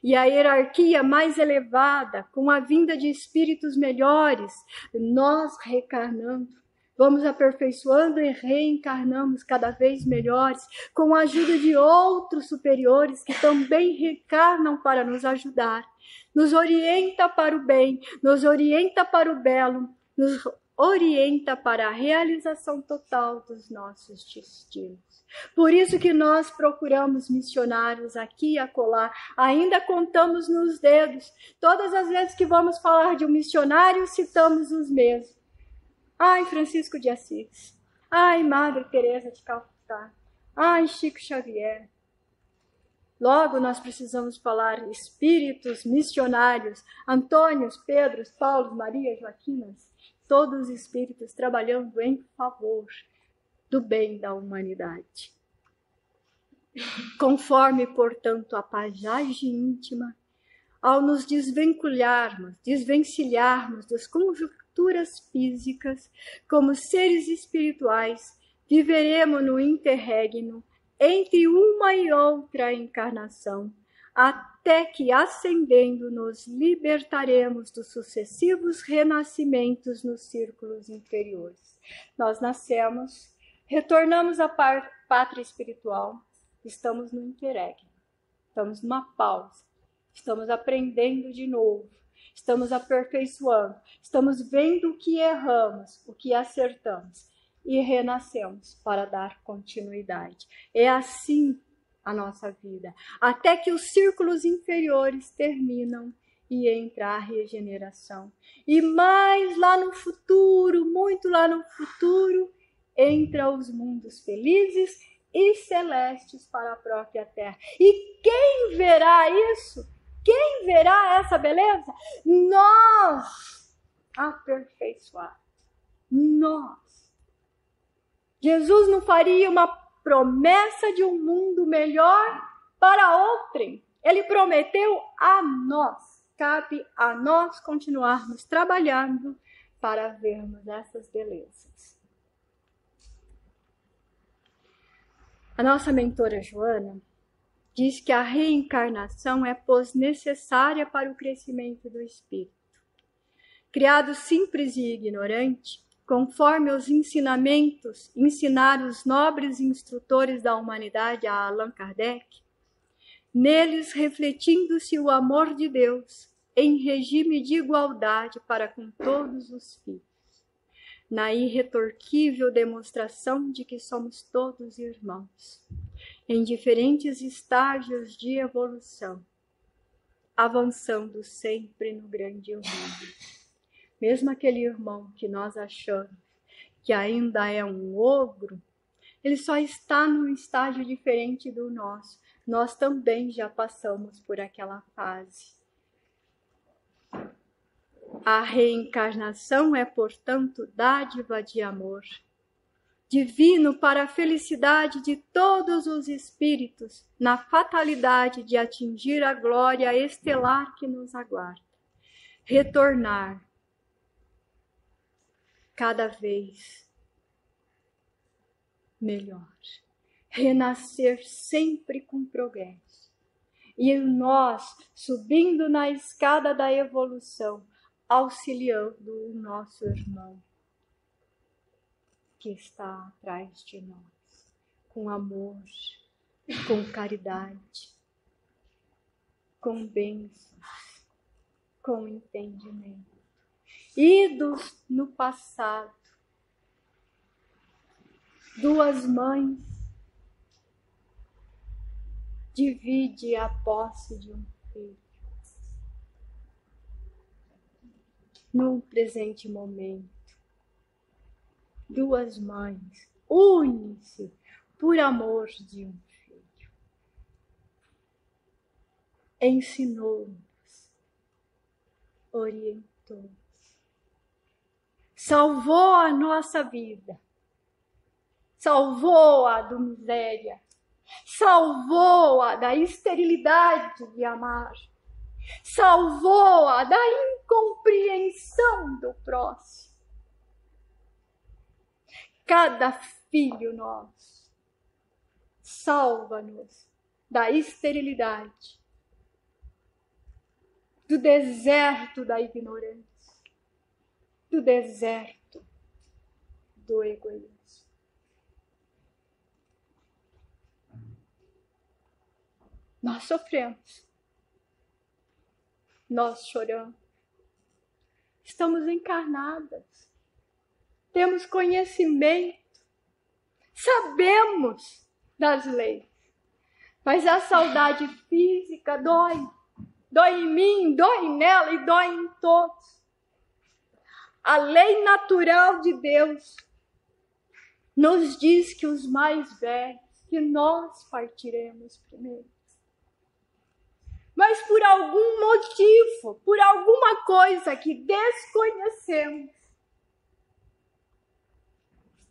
E a hierarquia mais elevada, com a vinda de espíritos melhores, nós reencarnando, vamos aperfeiçoando e reencarnamos cada vez melhores, com a ajuda de outros superiores que também reencarnam para nos ajudar. Nos orienta para o bem, nos orienta para o belo, nos orienta para a realização total dos nossos destinos. Por isso que nós procuramos missionários aqui e acolá, ainda contamos nos dedos. Todas as vezes que vamos falar de um missionário, citamos os mesmos. Ai, Francisco de Assis. Ai, Madre Teresa de Calcutá. Ai, Chico Xavier. Logo nós precisamos falar espíritos missionários, Antônios, Pedros, Paulos, Maria, Joaquinas, todos os espíritos trabalhando em favor do bem da humanidade. Conforme, portanto, a paisagem íntima, ao nos desvencilharmos das conjunturas físicas, como seres espirituais, viveremos no interregno entre uma e outra encarnação, até que, ascendendo, nos libertaremos dos sucessivos renascimentos nos círculos inferiores. Nós nascemos, retornamos à pátria espiritual, estamos no interregno, estamos numa pausa, estamos aprendendo de novo, estamos aperfeiçoando, estamos vendo o que erramos, o que acertamos e renascemos para dar continuidade. É assim a nossa vida, até que os círculos inferiores terminam e entra a regeneração. E mais lá no futuro, muito lá no futuro, entra os mundos felizes e celestes para a própria Terra. E quem verá isso? Quem verá essa beleza? Nós, aperfeiçoados. Nós. Jesus não faria uma promessa de um mundo melhor para outrem. Ele prometeu a nós. Cabe a nós continuarmos trabalhando para vermos essas belezas. A nossa mentora Joana diz que a reencarnação é necessária para o crescimento do espírito. Criado simples e ignorante, conforme os ensinamentos ensinaram os nobres instrutores da humanidade a Allan Kardec, neles refletindo-se o amor de Deus em regime de igualdade para com todos os filhos, na irretorquível demonstração de que somos todos irmãos, em diferentes estágios de evolução, avançando sempre no grande irmão. Mesmo aquele irmão que nós achamos que ainda é um ogro, ele só está num estágio diferente do nosso. Nós também já passamos por aquela fase. A reencarnação é, portanto, dádiva de amor divino para a felicidade de todos os espíritos, na fatalidade de atingir a glória estelar que nos aguarda. Retornar cada vez melhor. Renascer sempre com progresso. E nós, subindo na escada da evolução, auxiliando o nosso irmão que está atrás de nós, com amor, com caridade, com bênçãos, com entendimento. Idos no passado, duas mães divide a posse de um filho. Num presente momento, duas mães unem-se por amor de um filho. Ensinou-nos, orientou, salvou a nossa vida, salvou-a da miséria, salvou-a da esterilidade de amar, salvou-a da incompreensão do próximo. Cada filho nosso salva-nos da esterilidade, do deserto da ignorância, do deserto do egoísmo. Nós sofremos, nós choramos, estamos encarnadas, temos conhecimento, sabemos das leis, mas a saudade física dói em mim, dói nela e dói em todos. A lei natural de Deus nos diz que os mais velhos, que nós partiremos primeiro. Mas por algum motivo, por alguma coisa que desconhecemos,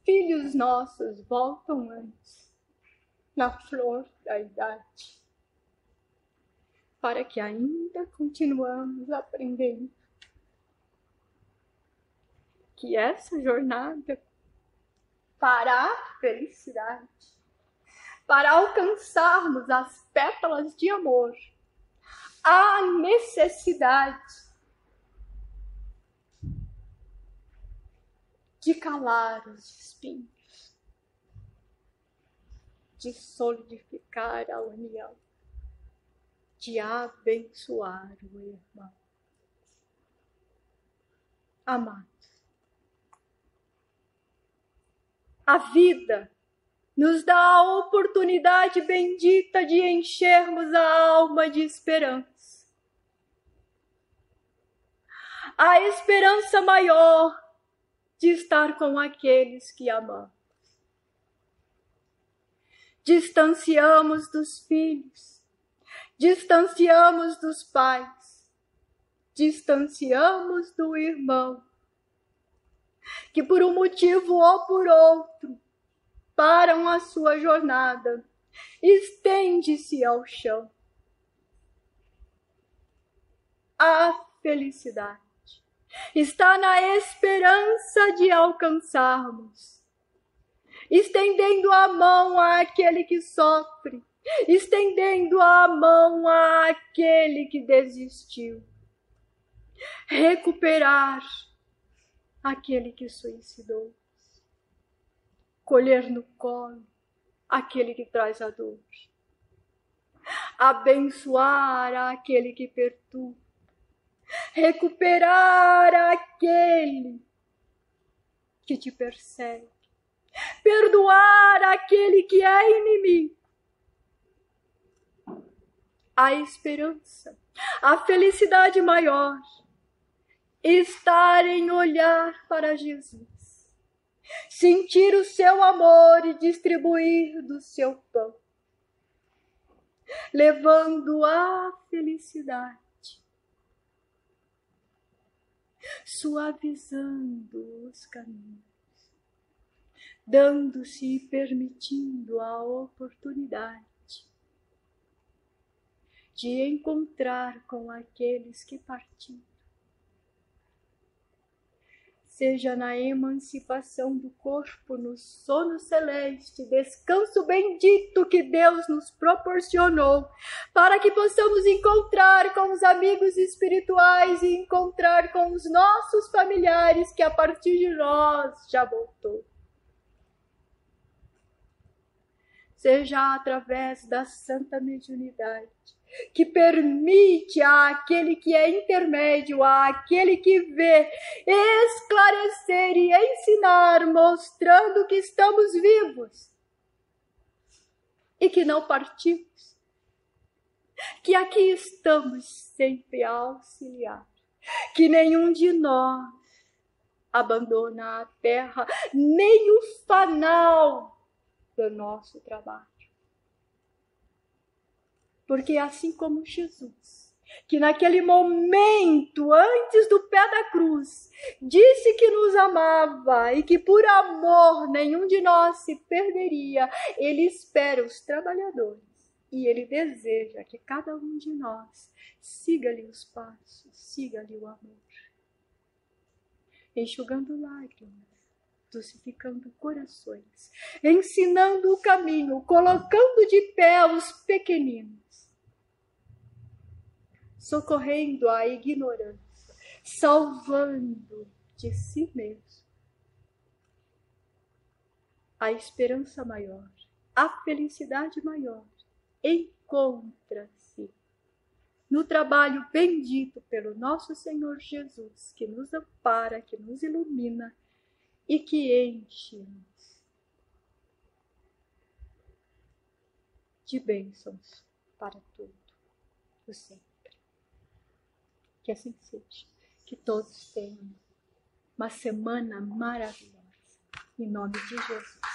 filhos nossos voltam antes, na flor da idade, para que ainda continuamos aprendendo que essa jornada para a felicidade, para alcançarmos as pétalas de amor, há necessidade de calar os espinhos, de solidificar a união, de abençoar o irmão. Amados, a vida nos dá a oportunidade bendita de enchermos a alma de esperança. A esperança maior de estar com aqueles que amamos. Distanciamos dos filhos, distanciamos dos pais, distanciamos do irmão, que por um motivo ou por outro param a sua jornada, estende-se ao chão. A felicidade está na esperança de alcançarmos, estendendo a mão àquele que sofre, estendendo a mão àquele que desistiu, recuperar aquele que suicidou, colher no colo aquele que traz a dor, abençoar aquele que perturba, recuperar aquele que te persegue, perdoar aquele que é inimigo. A esperança, a felicidade maior, estar em olhar para Jesus, sentir o seu amor e distribuir do seu pão, levando a felicidade, suavizando os caminhos, dando-se e permitindo a oportunidade de encontrar com aqueles que partiram, seja na emancipação do corpo, no sono celeste, descanso bendito que Deus nos proporcionou, para que possamos encontrar com os amigos espirituais e encontrar com os nossos familiares que a partir de nós já voltou. Seja através da santa mediunidade, que permite àquele que é intermédio, àquele que vê, esclarecer e ensinar, mostrando que estamos vivos e que não partimos, que aqui estamos sempre a auxiliar, que nenhum de nós abandona a terra, nem o fanal do nosso trabalho. Porque assim como Jesus, que naquele momento, antes do pé da cruz, disse que nos amava e que por amor nenhum de nós se perderia, Ele espera os trabalhadores e Ele deseja que cada um de nós siga-lhe os passos, siga-lhe o amor. Enxugando lágrimas, dulcificando corações, ensinando o caminho, colocando de pé os pequeninos, socorrendo a ignorância, salvando de si mesmo. A esperança maior, a felicidade maior, encontra-se no trabalho bendito pelo nosso Senhor Jesus, que nos ampara, que nos ilumina e que enche-nos de bênçãos para tudo o sempre. Que assim seja, que todos tenham uma semana maravilhosa, em nome de Jesus.